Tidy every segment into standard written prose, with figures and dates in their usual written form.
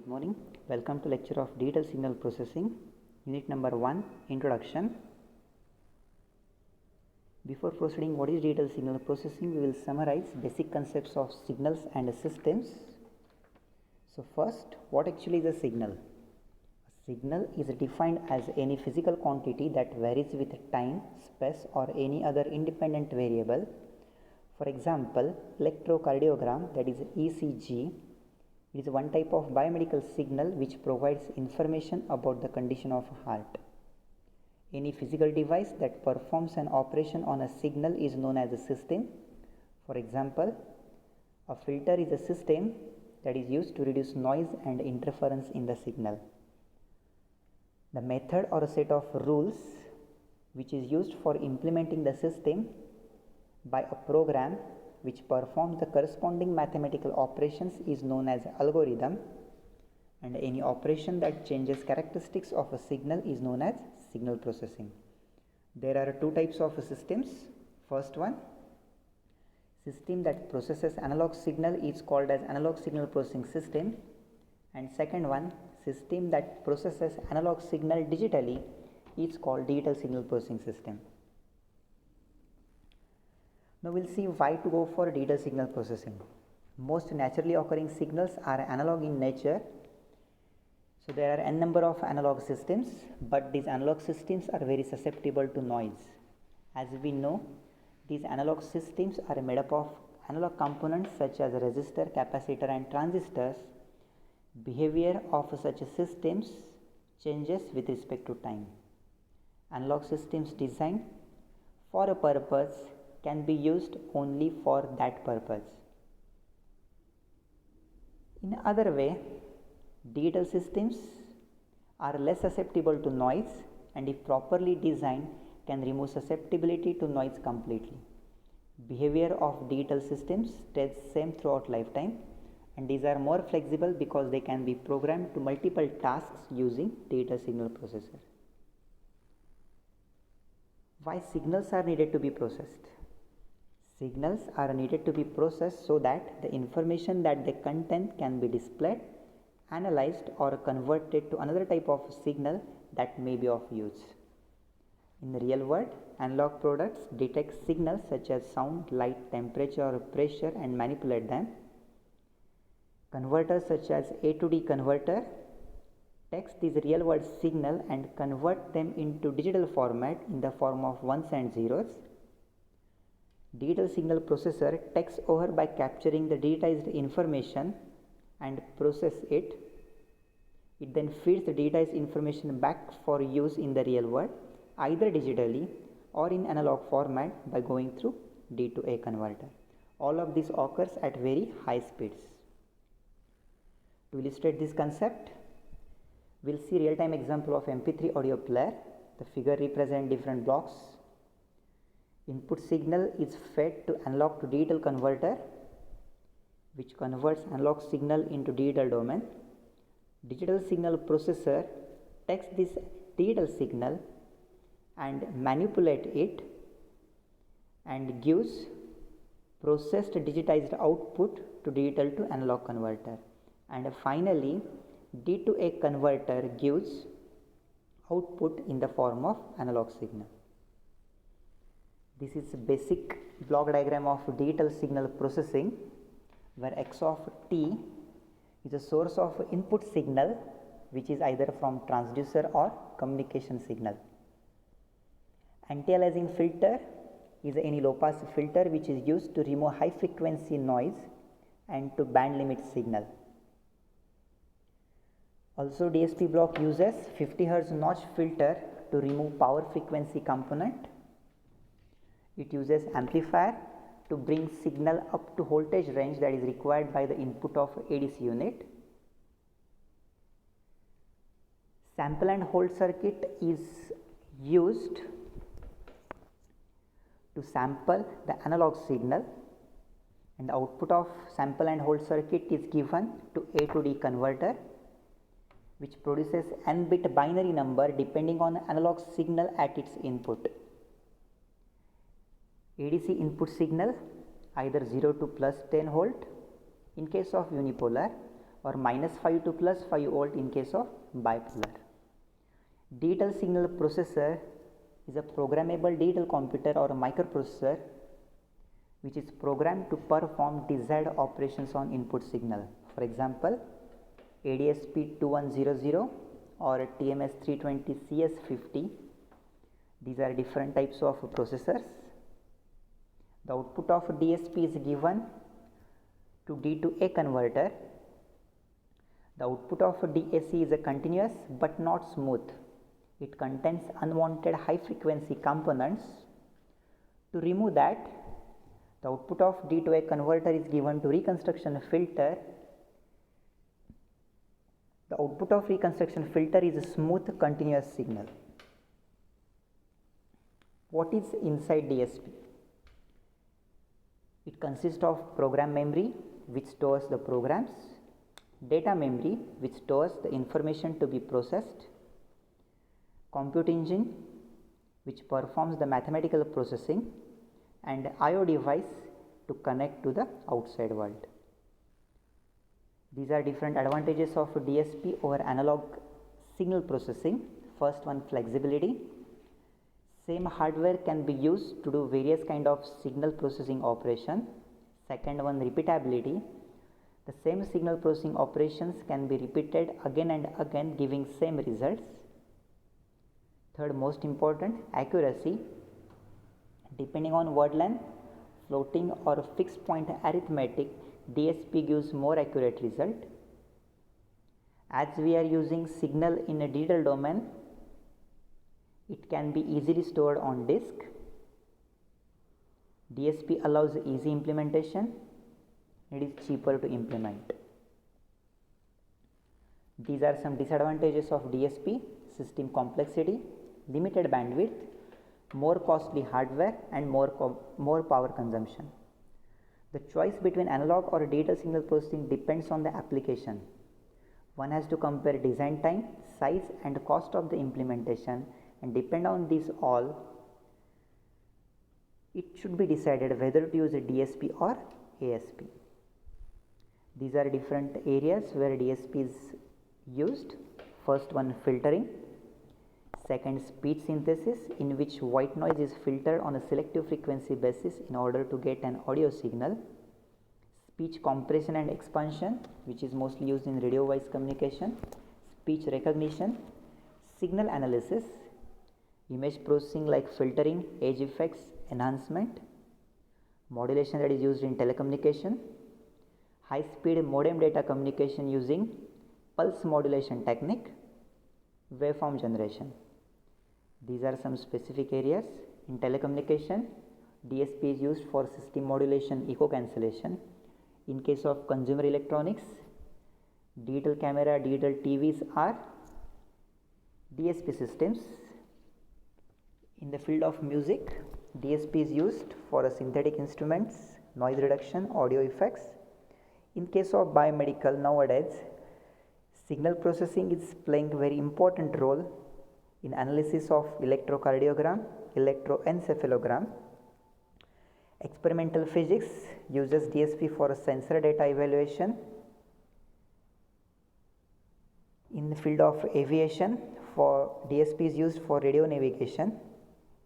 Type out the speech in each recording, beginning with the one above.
morning. Welcome to lecture of digital signal processing, unit number 1, introduction. Before proceeding, what is digital signal processing? We will summarize basic concepts of signals and systems. So first, what actually is a signal? A signal is defined as any physical quantity that varies with time, space or any other independent variable. For example, electrocardiogram, that is ECG, is one type of biomedical signal which provides information about the condition of heart. Any physical device that performs an operation on a signal is known as a system. For example, a filter is a system that is used to reduce noise and interference in the signal. The method or a set of rules which is used for implementing the system by a program which performs the corresponding mathematical operations is known as algorithm, and any operation that changes characteristics of a signal is known as signal processing. There are two types of systems. First one, system that processes analog signal is called as analog signal processing system, and second one, system that processes analog signal digitally is called digital signal processing system. Now we will see why to go for digital signal processing. Most naturally occurring signals are analog in nature. So there are n number of analog systems, but these analog systems are very susceptible to noise. As we know, these analog systems are made up of analog components such as resistor, capacitor and transistors. Behavior of such systems changes with respect to time. Analog systems designed for a purpose can be used only for that purpose. In other way, digital systems are less susceptible to noise, and if properly designed can remove susceptibility to noise completely. Behavior of digital systems stays same throughout lifetime, and these are more flexible because they can be programmed to multiple tasks using digital signal processor. Why signals are needed to be processed? Signals are needed to be processed so that the information that they contain can be displayed, analyzed or converted to another type of signal that may be of use. In the real world, analog products detect signals such as sound, light, temperature or pressure and manipulate them. Converters such as A to D converter takes these real world signal and convert them into digital format in the form of ones and zeros. Digital signal processor takes over by capturing the digitized information and process it. It then feeds the digitized information back for use in the real world, either digitally or in analog format by going through D to A converter. All of this occurs at very high speeds. To illustrate this concept, we will see real-time example of MP3 audio player. The figure represents different blocks. Input signal is fed to analog to digital converter, which converts analog signal into digital domain. Digital signal processor takes this digital signal and manipulate it and gives processed digitized output to digital to analog converter. And finally, D to A converter gives output in the form of analog signal. This is a basic block diagram of digital signal processing, where x of t is a source of input signal which is either from transducer or communication signal. Anti-aliasing filter is any low pass filter which is used to remove high frequency noise and to band limit signal. Also, DSP block uses 50 Hz notch filter to remove power frequency component. It uses amplifier to bring signal up to voltage range that is required by the input of ADC unit. Sample and hold circuit is used to sample the analog signal, and the output of sample and hold circuit is given to A to D converter, which produces n bit binary number depending on the analog signal at its input. ADC input signal either 0 to plus 10 volt. In case of unipolar, or -5 to +5 volt in case of bipolar. Digital signal processor is a programmable digital computer or a microprocessor which is programmed to perform desired operations on input signal. For example, ADSP2100 or TMS320CS50. These are different types of processors. The output of DSP is given to D to A converter. The output of DAC is a continuous but not smooth. It contains unwanted high frequency components. To remove that, the output of D to A converter is given to reconstruction filter. The output of reconstruction filter is a smooth continuous signal. What is inside DSP? It consists of program memory which stores the programs, data memory which stores the information to be processed, compute engine which performs the mathematical processing, and I/O device to connect to the outside world. These are different advantages of DSP over analog signal processing. First one, flexibility. Same hardware can be used to do various kind of signal processing operation. Second one, repeatability. The same signal processing operations can be repeated again and again, giving same results. Third most important, accuracy. Depending on word length, floating or fixed point arithmetic, DSP gives more accurate result. As we are using signal in a digital domain, it can be easily stored on disk. DSP allows easy implementation. It is cheaper to implement. These are some disadvantages of DSP: system complexity, limited bandwidth, more costly hardware, and more power consumption. The choice between analog or digital signal processing depends on the application. One has to compare design time, size, and cost of the implementation, and depend on these all, it should be decided whether to use a DSP or ASP. These are different areas where DSP is used. First one, filtering. Second, speech synthesis, in which white noise is filtered on a selective frequency basis in order to get an audio signal. Speech compression and expansion, which is mostly used in radio voice communication. Speech recognition, signal analysis, image processing like filtering, edge effects, enhancement, modulation that is used in telecommunication, high speed modem data communication using pulse modulation technique, waveform generation. These are some specific areas. In telecommunication, DSP is used for system modulation echo cancellation. In case of consumer electronics, digital camera, digital TVs are DSP systems. In the field of music, DSP is used for synthetic instruments, noise reduction, audio effects. In case of biomedical, nowadays, signal processing is playing a very important role in analysis of electrocardiogram, electroencephalogram. Experimental physics uses DSP for sensor data evaluation. In the field of aviation, DSP is used for radio navigation.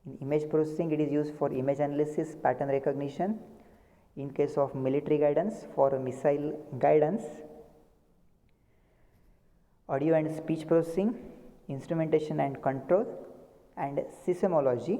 In image processing, it is used for image analysis, pattern recognition. In case of military guidance, for missile guidance. Audio and speech processing, instrumentation and control, and seismology.